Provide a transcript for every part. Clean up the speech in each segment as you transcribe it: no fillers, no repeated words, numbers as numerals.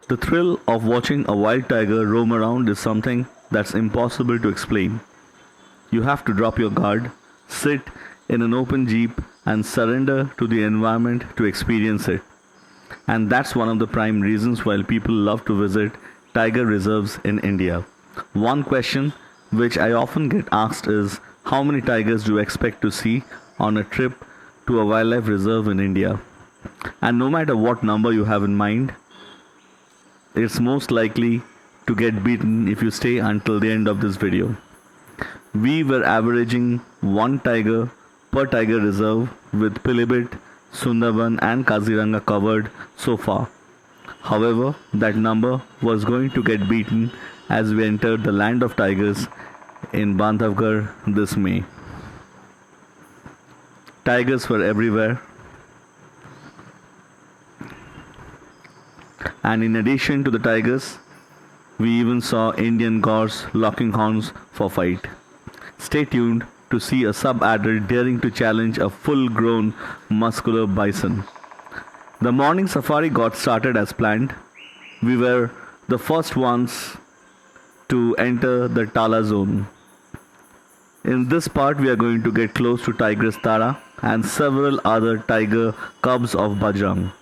The thrill of watching a wild tiger roam around is something that's impossible to explain. You have to drop your guard, sit in an open jeep, and surrender to the environment to experience it. And that's one of the prime reasons why people love to visit tiger reserves in India. One question which I often get asked is, how many tigers do you expect to see on a trip to a wildlife reserve in India? And no matter what number you have in mind, it's most likely to get beaten if you stay until the end of this video. We were averaging one tiger per tiger reserve with Pilibhit, Sundarban and Kaziranga covered so far. However, that number was going to get beaten as we entered the land of tigers in Bandhavgarh this May. Tigers were everywhere, and in addition to the tigers, we even saw Indian Gaurs locking horns for fight. Stay tuned to see a sub-adult daring to challenge a full-grown muscular bison. The morning safari got started as planned. We were the first ones to enter the Tala zone. In this part, we are going to get close to Tigress Tara and several other tiger cubs of Bajrang.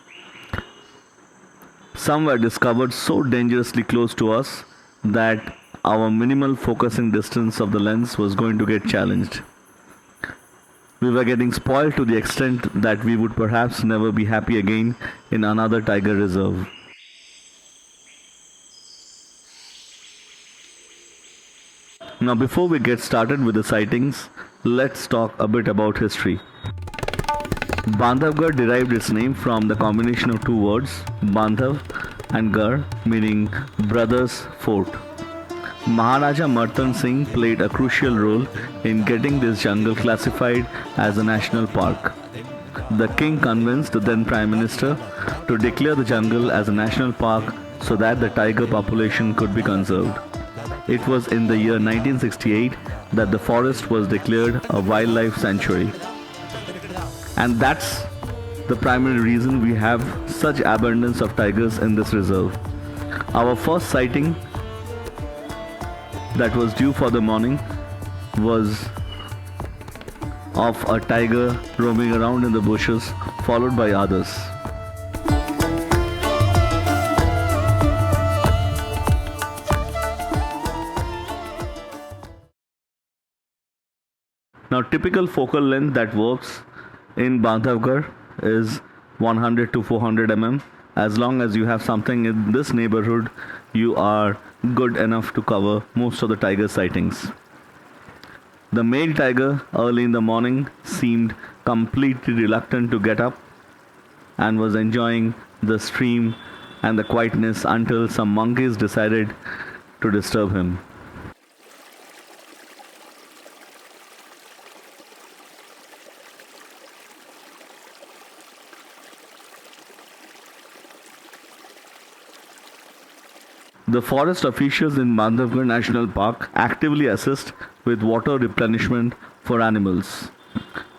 Some were discovered so dangerously close to us that our minimal focusing distance of the lens was going to get challenged. We were getting spoiled to the extent that we would perhaps never be happy again in another tiger reserve. Now, before we get started with the sightings, let's talk a bit about history. Bandhavgarh derived its name from the combination of two words, Bandhav and Garh, meaning brothers fort. Maharaja Martan Singh played a crucial role in getting this jungle classified as a national park. The king convinced the then Prime Minister to declare the jungle as a national park so that the tiger population could be conserved. It was in the year 1968 that the forest was declared a wildlife sanctuary. And that's the primary reason we have such abundance of tigers in this reserve. Our first sighting that was due for the morning was of a tiger roaming around in the bushes, followed by others. Now, typical focal length that works in Bandhavgarh is 100 to 400 mm. As long as you have something in this neighborhood, you are good enough to cover most of the tiger sightings. The male tiger early in the morning seemed completely reluctant to get up and was enjoying the stream and the quietness until some monkeys decided to disturb him. The forest officials in Bandhavgarh National Park actively assist with water replenishment for animals.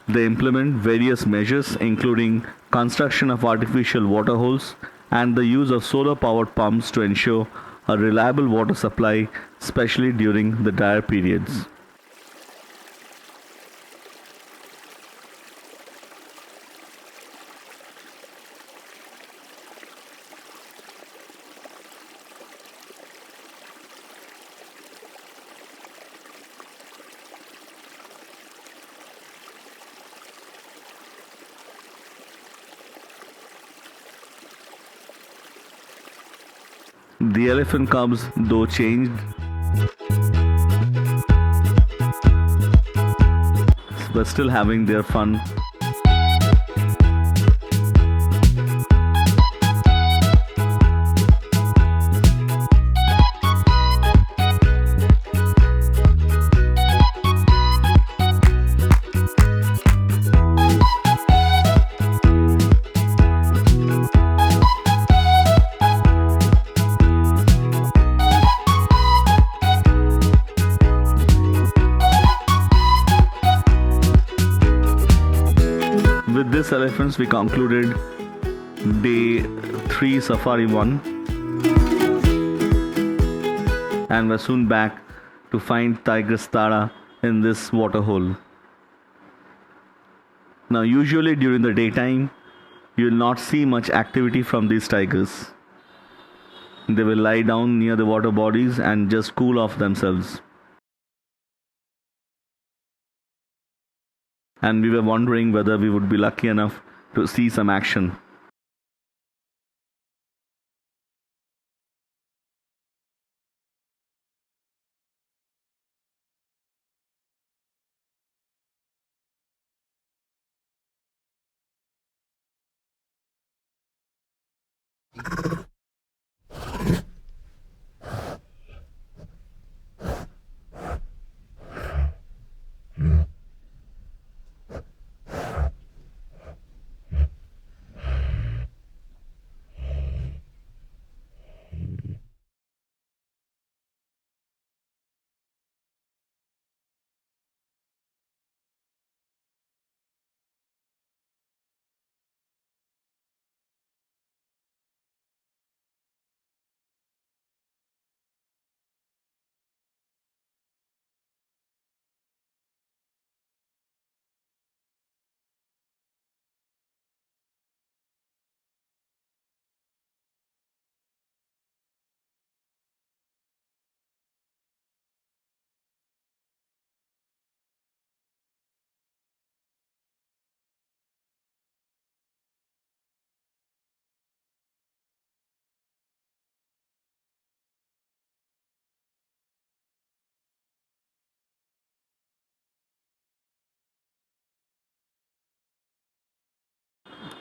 They implement various measures including construction of artificial water holes and the use of solar-powered pumps to ensure a reliable water supply, especially during the drier periods. The elephant cubs, though changed, were still having their fun. With this elephants, we concluded day 3 safari 1. and were soon back to find Tigress Tala in this waterhole. Now, usually during the daytime, you will not see much activity from these tigers. They will lie down near the water bodies and just cool off themselves. And we were wondering whether we would be lucky enough to see some action.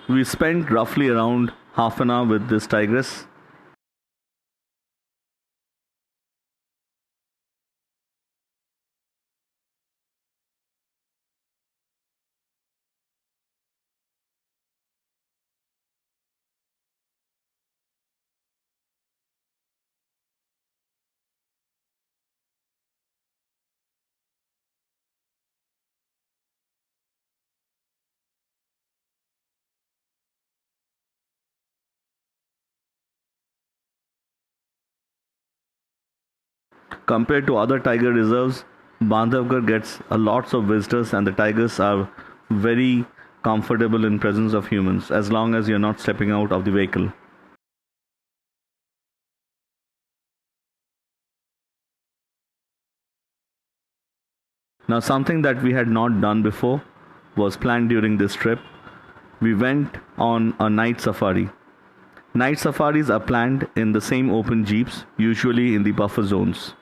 We spent roughly around half an hour with this tigress. Compared to other tiger reserves, Bandhavgarh gets a lots of visitors, and the tigers are very comfortable in presence of humans as long as you're not stepping out of the vehicle. Now, something that we had not done before was planned during this trip. We went on a night safari. Night safaris are planned in the same open jeeps, usually in the buffer zones.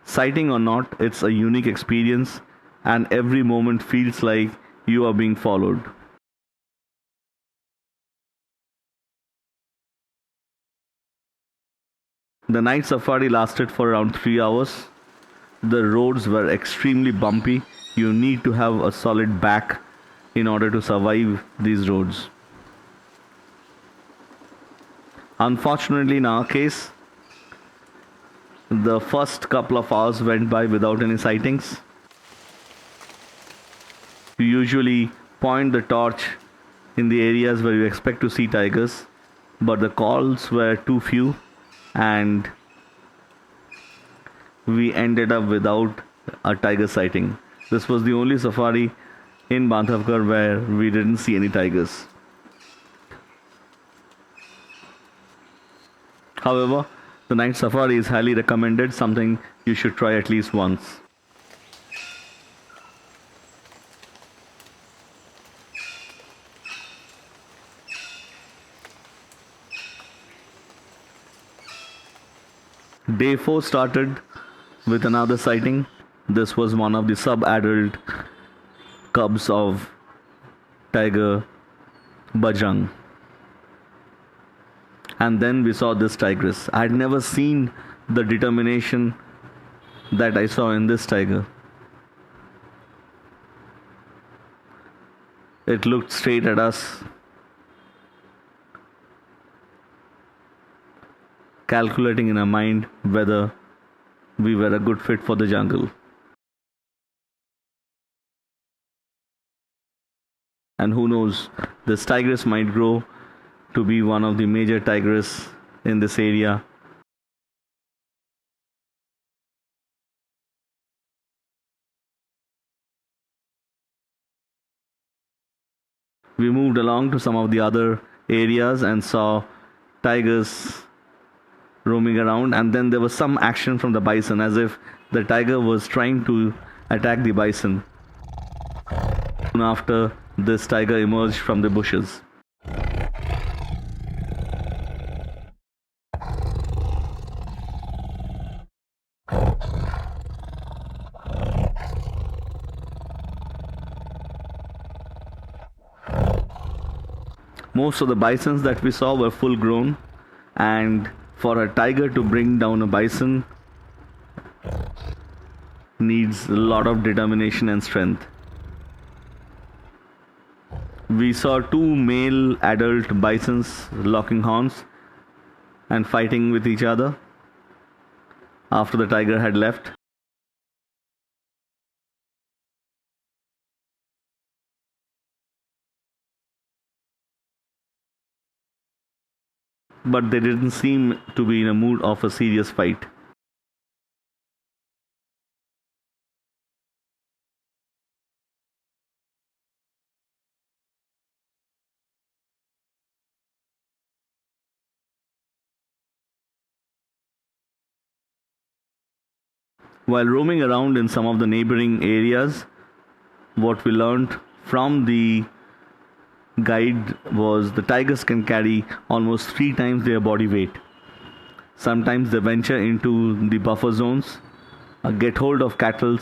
Sighting or not, it's a unique experience, and every moment feels like you are being followed. The night safari lasted for around 3 hours. The roads were extremely bumpy. You need to have a solid back in order to survive these roads. Unfortunately, in our case, the first couple of hours went by without any sightings. You usually point the torch in the areas where you expect to see tigers, but the calls were too few, and we ended up without a tiger sighting. This was the only safari in Bandhavgarh where we didn't see any tigers. However, the night safari is highly recommended, something you should try at least once. Day 4 started with another sighting. This was one of the sub-adult cubs of tiger Bajrang. And then we saw this tigress. I had never seen the determination that I saw in this tiger. It looked straight at us, calculating in our mind whether we were a good fit for the jungle. And who knows, this tigress might grow to be one of the major tigress in this area. We moved along to some of the other areas and saw tigers roaming around, and then there was some action from the bison as if the tiger was trying to attack the bison. Soon after, this tiger emerged from the bushes. Most of the bisons that we saw were full grown, and for a tiger to bring down a bison needs a lot of determination and strength. We saw two male adult bisons locking horns and fighting with each other after the tiger had left. But they didn't seem to be in a mood of a serious fight. While roaming around in some of the neighboring areas, what we learned from the guide was the tigers can carry almost 3 times their body weight. Sometimes they venture into the buffer zones, get hold of cattle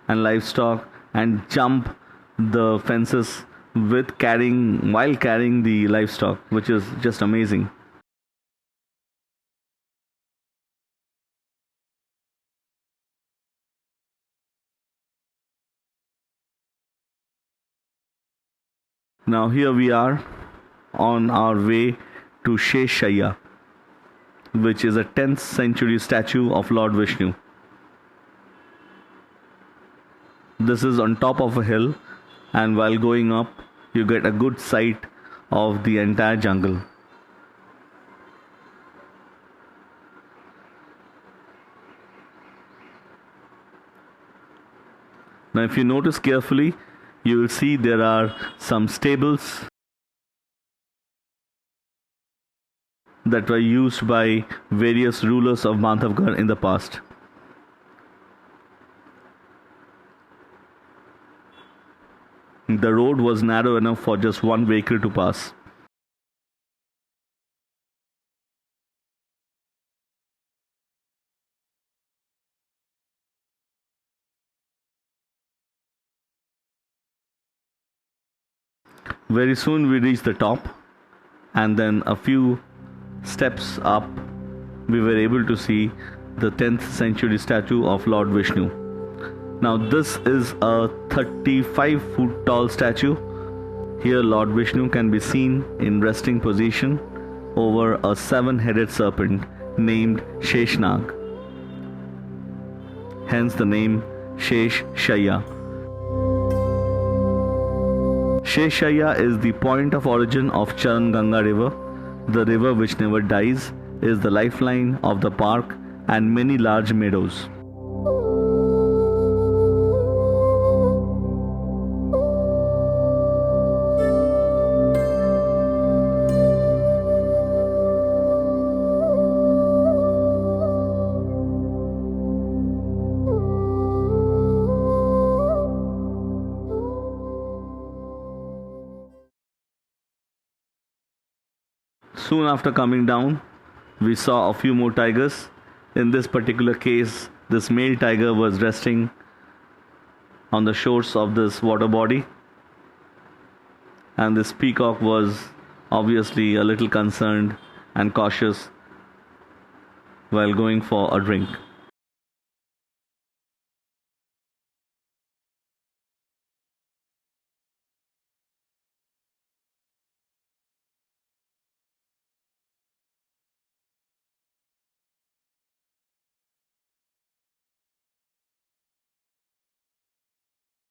and livestock, and jump the fences while carrying the livestock, which is just amazing. Now here we are on our way to Shaiya, which is a 10th century statue of Lord Vishnu. This is on top of a hill, and while going up, you get a good sight of the entire jungle. Now, if you notice carefully, you will see there are some stables that were used by various rulers of Bandhavgarh in the past. The road was narrow enough for just one vehicle to pass. Very soon we reached the top, and then a few steps up we were able to see the 10th century statue of Lord Vishnu. Now this is a 35-foot tall statue. Here Lord Vishnu can be seen in resting position over a 7-headed serpent named Sheshnag. Hence the name Sesh Shaiya. Sheshaya is the point of origin of Charan Ganga river. The river which never dies is the lifeline of the park and many large meadows. Soon after coming down, we saw a few more tigers. In this particular case, this male tiger was resting on the shores of this water body, and this peacock was obviously a little concerned and cautious while going for a drink.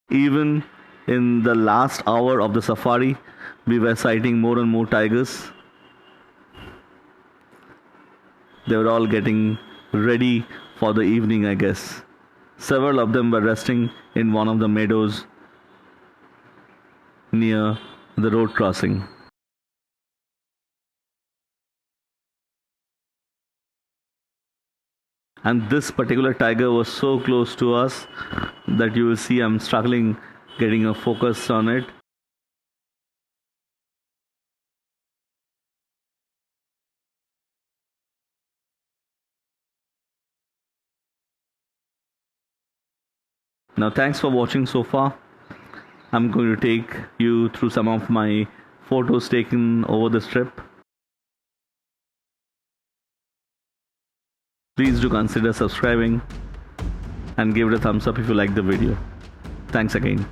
Even in the last hour of the safari, we were sighting more and more tigers. They were all getting ready for the evening, I guess. Several of them were resting in one of the meadows near the road crossing. And this particular tiger was so close to us that you will see I'm struggling getting a focus on it. Now thanks for watching so far. I'm going to take you through some of my photos taken over this trip. Please do consider subscribing and give it a thumbs up if you like the video. Thanks again.